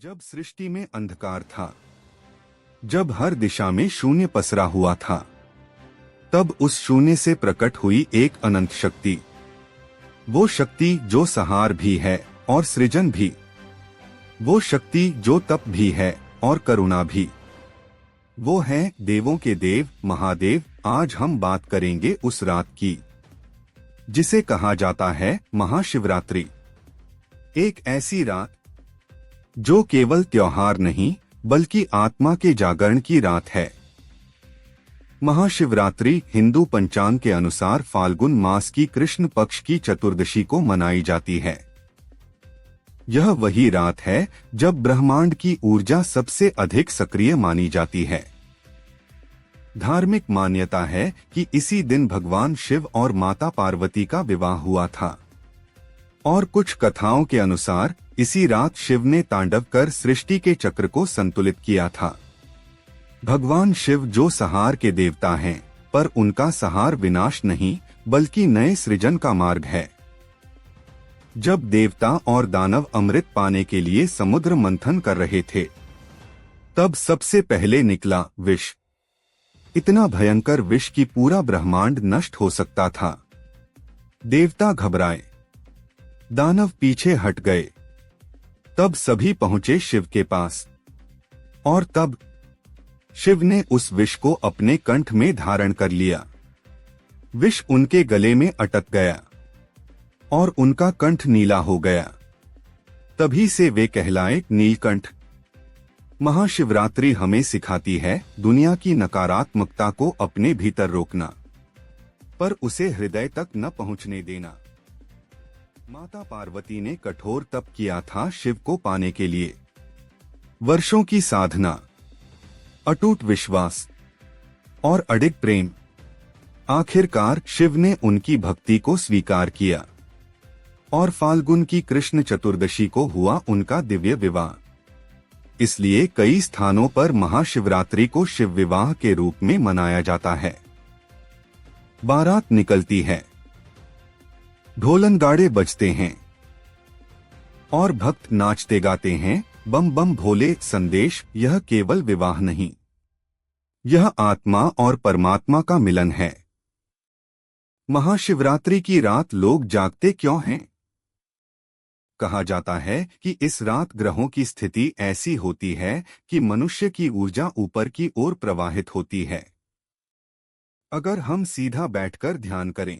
जब सृष्टि में अंधकार था, जब हर दिशा में शून्य पसरा हुआ था, तब उस शून्य से प्रकट हुई एक अनंत शक्ति। वो शक्ति जो संहार भी है और सृजन भी। वो शक्ति जो तप भी है और करुणा भी। वो है देवों के देव महादेव। आज हम बात करेंगे उस रात की जिसे कहा जाता है महाशिवरात्रि। एक ऐसी रात जो केवल त्योहार नहीं बल्कि आत्मा के जागरण की रात है। महाशिवरात्रि हिंदू पंचांग के अनुसार फाल्गुन मास की कृष्ण पक्ष की चतुर्दशी को मनाई जाती है। यह वही रात है जब ब्रह्मांड की ऊर्जा सबसे अधिक सक्रिय मानी जाती है। धार्मिक मान्यता है कि इसी दिन भगवान शिव और माता पार्वती का विवाह हुआ था और कुछ कथाओं के अनुसार इसी रात शिव ने तांडव कर सृष्टि के चक्र को संतुलित किया था। भगवान शिव जो संहार के देवता हैं, पर उनका संहार विनाश नहीं बल्कि नए सृजन का मार्ग है। जब देवता और दानव अमृत पाने के लिए समुद्र मंथन कर रहे थे, तब सबसे पहले निकला विष। इतना भयंकर विष कि पूरा ब्रह्मांड नष्ट हो सकता था। देवता घबराए, दानव पीछे हट गए। तब सभी पहुंचे शिव के पास और तब शिव ने उस विष को अपने कंठ में धारण कर लिया। विष उनके गले में अटक गया और उनका कंठ नीला हो गया। तभी से वे कहलाए नीलकंठ। महाशिवरात्रि हमें सिखाती है दुनिया की नकारात्मकता को अपने भीतर रोकना, पर उसे हृदय तक न पहुंचने देना। माता पार्वती ने कठोर तप किया था शिव को पाने के लिए। वर्षों की साधना, अटूट विश्वास और अडिग प्रेम। आखिरकार शिव ने उनकी भक्ति को स्वीकार किया और फाल्गुन की कृष्ण चतुर्दशी को हुआ उनका दिव्य विवाह। इसलिए कई स्थानों पर महाशिवरात्रि को शिव विवाह के रूप में मनाया जाता है। बारात निकलती है, ढोलन गाड़े बजते हैं और भक्त नाचते गाते हैं बम बम भोले संदेश। यह केवल विवाह नहीं, यह आत्मा और परमात्मा का मिलन है। महाशिवरात्रि की रात लोग जागते क्यों हैं? कहा जाता है कि इस रात ग्रहों की स्थिति ऐसी होती है कि मनुष्य की ऊर्जा ऊपर की ओर प्रवाहित होती है। अगर हम सीधा बैठकर ध्यान करें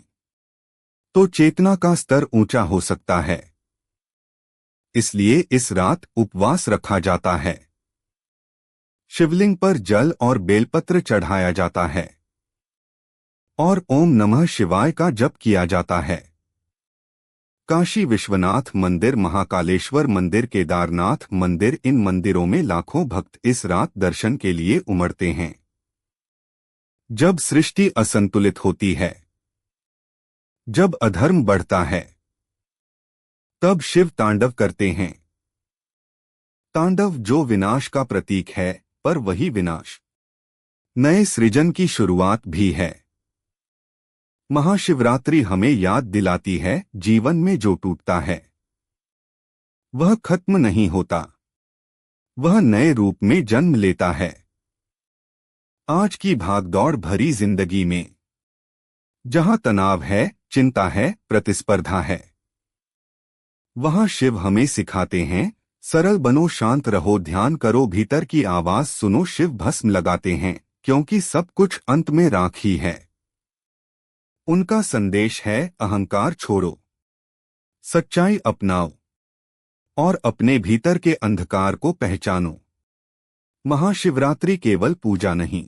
तो चेतना का स्तर ऊंचा हो सकता है। इसलिए इस रात उपवास रखा जाता है। शिवलिंग पर जल और बेलपत्र चढ़ाया जाता है और ओम नमः शिवाय का जप किया जाता है। काशी विश्वनाथ मंदिर, महाकालेश्वर मंदिर, केदारनाथ मंदिर, इन मंदिरों में लाखों भक्त इस रात दर्शन के लिए उमड़ते हैं। जब सृष्टि असंतुलित होती है, जब अधर्म बढ़ता है, तब शिव तांडव करते हैं। तांडव जो विनाश का प्रतीक है, पर वही विनाश नए सृजन की शुरुआत भी है। महाशिवरात्रि हमें याद दिलाती है जीवन में जो टूटता है वह खत्म नहीं होता, वह नए रूप में जन्म लेता है। आज की भागदौड़ भरी जिंदगी में जहां तनाव है, चिंता है, प्रतिस्पर्धा है, वहां शिव हमें सिखाते हैं सरल बनो, शांत रहो, ध्यान करो, भीतर की आवाज सुनो। शिव भस्म लगाते हैं क्योंकि सब कुछ अंत में राख ही है। उनका संदेश है अहंकार छोड़ो, सच्चाई अपनाओ और अपने भीतर के अंधकार को पहचानो। महाशिवरात्रि केवल पूजा नहीं,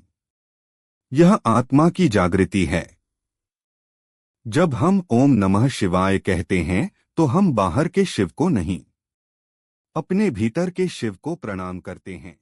यह आत्मा की जागृति है। जब हम ओम नमः शिवाय कहते हैं तो हम बाहर के शिव को नहीं, अपने भीतर के शिव को प्रणाम करते हैं।